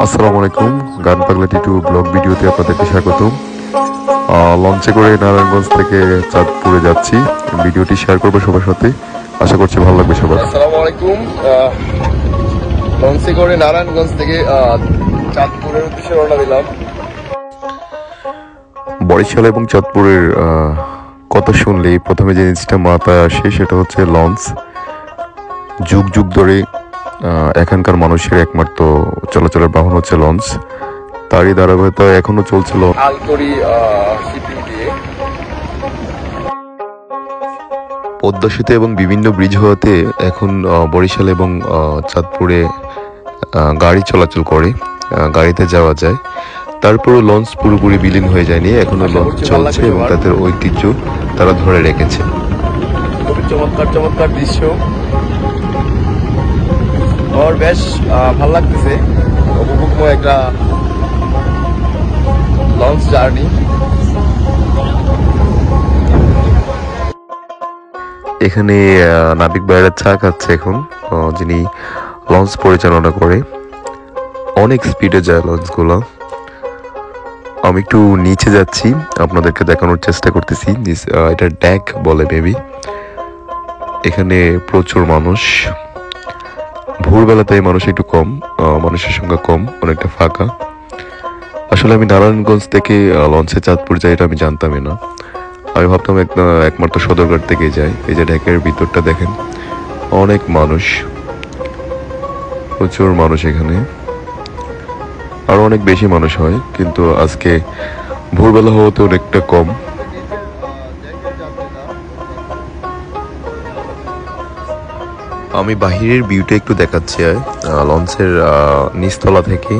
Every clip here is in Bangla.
আসসালামু আলাইকুম, গান পাগলা টিটু ব্লগ ভিডিওতে আপনাদেরকে স্বাগতম। লঞ্চে করে নারায়ণগঞ্জ থেকে চাঁদপুরে যাচ্ছি। ভিডিওটি শেয়ার করবো সবার সাথে, আশা করছি ভালো লাগবে সবার। আসসালামু আলাইকুম। লঞ্চে করে নারায়ণগঞ্জ থেকে চাঁদপুরের উদ্দেশ্যে রওনা দিলাম। বরিশাল এবং চাঁদপুরের কথা শুনলেই প্রথমে যে জিনিসটা মাথায় আসে সেটা হচ্ছে লঞ্চ। যুগ যুগ ধরে এখানকার মানুষের একমাত্র চলাচলের বাহন হচ্ছে লঞ্চ। তারই ধারাবাহিকতা এখনো চলছিল পদ্মা সেতু এবং বিভিন্ন ব্রিজ হওয়াতে এখন বরিশাল এবং চাঁদপুরে গাড়ি চলাচল করে, গাড়িতে যাওয়া যায়। তারপরও লঞ্চ পুরোপুরি বিলীন হয়ে যায়নি, এখনো লঞ্চ চলছে এবং তাদের ঐতিহ্য তারা ধরে রেখেছে। খুবই চমৎকার চমৎকার দৃশ্য, আমার বেশ ভালো লাগতেছে। উপভোগময় একটা লঞ্চ জার্নি। এখানে নাবিক ভাইরা চা খাচ্ছে এখন, যিনি লঞ্চ পরিচালনা করে। অনেক স্পিডে যায় লঞ্চগুলো। আমি একটু নিচে যাচ্ছি, আপনাদেরকে দেখানোর চেষ্টা করতেছি। এটা ড্যাক বলে মেবি। এখানে প্রচুর মানুষ, ভোরবেলাতে মানুষ একটু কম, মানুষের সংখ্যা কম, অনেকটা ফাঁকা। আসলে আমি নারায়ণগঞ্জ থেকে লঞ্চে চাঁদপুর যাই এটা আমি জানতামই না। আমি ভাবতাম একমাত্র সদরঘাট থেকে যাই। এই যে ঢাকার ভিতরটা দেখেন, অনেক মানুষ, প্রচুর মানুষ। এখানে আরো অনেক বেশি মানুষ হয়, কিন্তু আজকে ভোরবেলা হওয়াতে অনেকটা কম। আমি বাহিরের ভিউটা একটু দেখাচ্ছি লঞ্চের নিচতলা থেকে।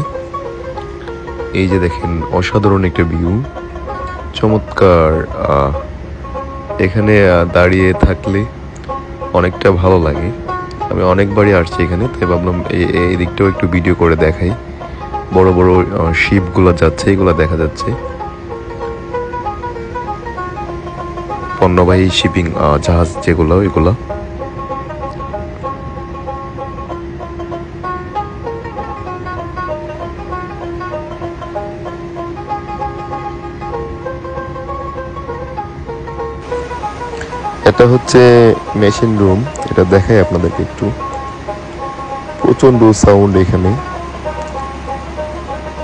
এই যে দেখেন, অসাধারণ একটা ভিউ, চমৎকার। এখানে দাঁড়িয়ে থাকলে অনেকটা ভালো লাগে। আমি অনেকবারই আসছি এখানে, তাই ভাবলাম এই দিকটাও একটু ভিডিও করে দেখাই। বড় বড় শিপগুলো যাচ্ছে, এগুলো দেখা যাচ্ছে পণ্যবাহী শিপিং জাহাজ যেগুলো, এগুলো। এটা হচ্ছে মেশিন রুম, এটা দেখাই আপনাদেরকে একটু। প্রচন্ড সাউন্ড এখানে।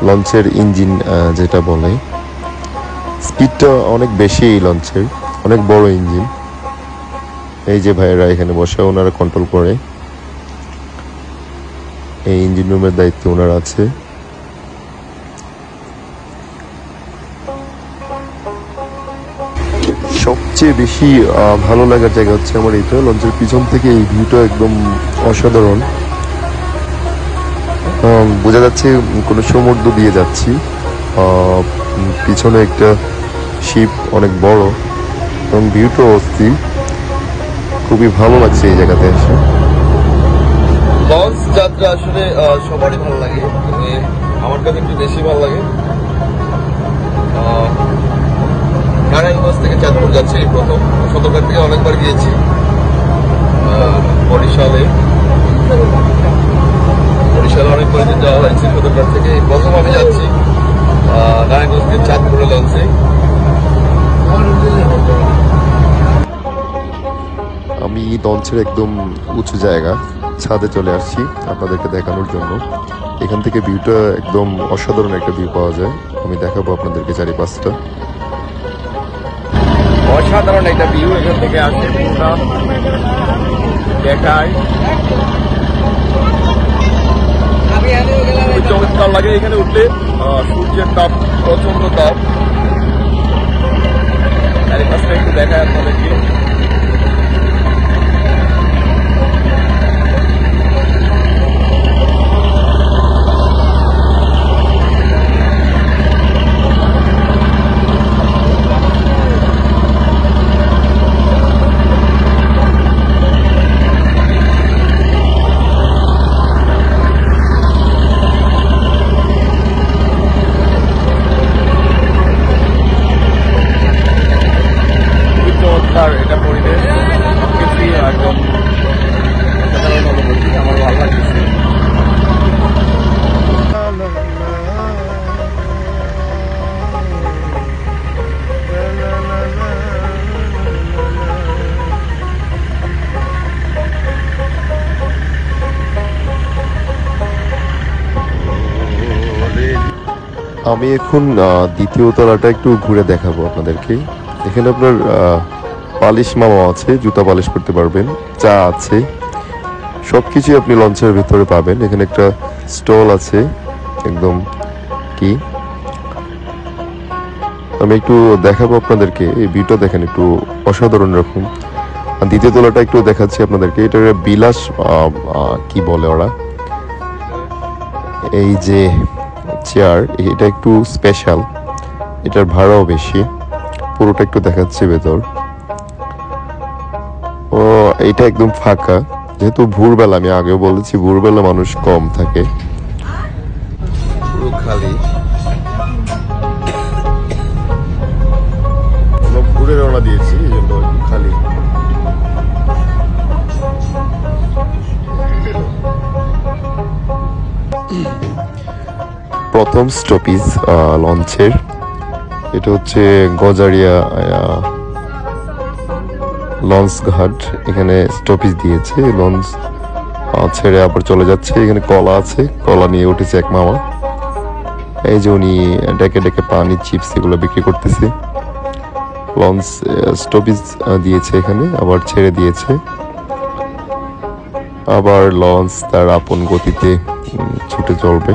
লঞ্চের ইঞ্জিন যেটা বলে, স্পিডটা অনেক বেশি এই লঞ্চের, অনেক বড় ইঞ্জিন। এই যে ভাইয়েরা এখানে বসে ওনারা কন্ট্রোল করে, এই ইঞ্জিন রুমের দায়িত্ব ওনারা আছে। সবচেয়ে বেশি ভালো লাগার জায়গা হচ্ছে আমার এইটা, লঞ্চের পিছন থেকে এই ভিউটা একদম অসাধারণ। বোঝা যাচ্ছে কোনো সমুদ্র দিয়ে যাচ্ছি। পিছনে একটা শিপ অনেক বড় এবং ভিউটা অস্থির। খুবই ভালো লাগছে এই জায়গাতে এসে। লঞ্চ যাত্রা আসলে সবারই ভালো লাগে, আমার কাছে একটু বেশি ভালো লাগে। নারায়ণগঞ্জ থেকে চাঁদপুর যাচ্ছি প্রথম। সদরঘাট থেকে অনেকবার গিয়েছি। বরিশালে অনেকবার যাওয়া হয়েছে। সদরঘাট থেকে প্রথম আমি যাচ্ছি নারায়ণগঞ্জ থেকে চাঁদপুরে লঞ্চে। আমি লঞ্চের একদম উঁচু জায়গা, ছাদে চলে আসছি আপনাদেরকে দেখানোর জন্য। এখান থেকে ভিউটা একদম অসাধারণ একটা ভিউ পাওয়া যায়। আমি দেখাবো আপনাদেরকে চারিপাশটা। অসাধারণ একটা ভিউ এখান থেকে আসে, দেখায় খুবই চমৎকার লাগে। এখানে উঠলে সূর্যের তাপ, প্রচন্ড তাপ। চারিপাশটা একটু দেখায় আপনাদেরকে। এটা আমি এখন দ্বিতীয় তলাটা একটু ঘুরে দেখাবো আপনাদেরকে। এখানে আপনার পালিশ মামা আছে, জুতা পালিশ করতে পারবেন, চা আছে, সবকিছু আপনি লঞ্চের ভিতরে পাবেন। এখানে একটা স্টল আছে একদম কি আমি একটু দেখাবো আপনাদেরকে। এই ভিউটা দেখেন, একটু অসাধারণ রকম। আর দ্বিতীয় তলাটা একটু দেখাচ্ছি আপনাদেরকে। এটা বিলাস কি বলে ওরা, এই যে চেয়ার, এটা একটু স্পেশাল, এটার ভাড়াও বেশি। পুরোটা একটু দেখাচ্ছি ভেতর। ও এটা একদম ফাঁকা, যেহেতু ভোরবেলা, আমি আগেও বলেছি ভোরবেলা মানুষ কম থাকে, পুরো খালি। আমরা ঘুরে রওনা দিয়েছি, এই জন্য একটু খালি। প্রথম স্টপেজ লঞ্চের, এটা হচ্ছে গজারিয়া লঞ্চ ঘাট। এখানে স্টপেজ দিয়েছে, লঞ্চ ছেড়ে আবার চলে যাচ্ছে। এখানে কলা আছে, কলা নিয়ে উঠেছে এক মামা। এই যে উনি ডেকে ডেকে পানি, চিপস এগুলো বিক্রি করতেছে। লঞ্চ স্টপেজ দিয়েছে এখানে, আবার ছেড়ে দিয়েছে। আবার লঞ্চ তার আপন গতিতে ছুটে চলবে।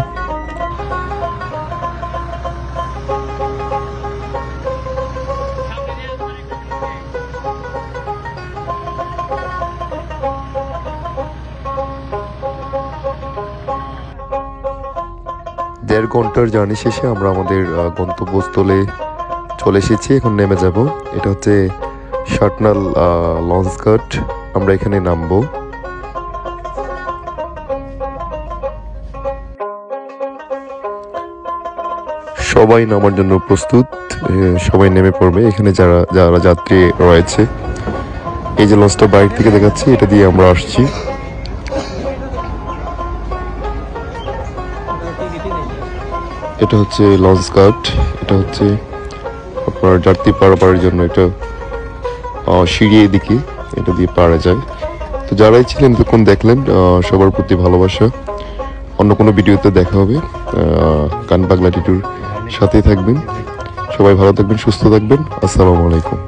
দেড় ঘন্টার জার্নি শেষে আমরা আমাদের গন্তব্যস্থলে চলে এসেছি। এখন নেমে যাব। এটা হচ্ছে শাটনাল লঞ্চ ঘাট। আমরা এখানে নামবো। সবাই নামার জন্য প্রস্তুত, সবাই নেমে পড়বে। এখানে যারা যারা যাত্রী রয়েছে, এই যে লঞ্চটা বাইরে থেকে দেখাচ্ছি, এটা দিয়ে আমরা আসছি। এটা হচ্ছে লঞ্চ ঘাট। এটা হচ্ছে আপনার যাত্রী পারাপারের জন্য এটা সিঁড়ি, এদিকে এটা দিয়ে পারা যায়। তো যারাই ছিলেন তখন দেখলেন, সবার প্রতি ভালোবাসা। অন্য কোনো ভিডিওতে দেখা হবে। কান পাগলা টিটুর সাথেই থাকবেন। সবাই ভালো থাকবেন, সুস্থ থাকবেন। আসসালামু আলাইকুম।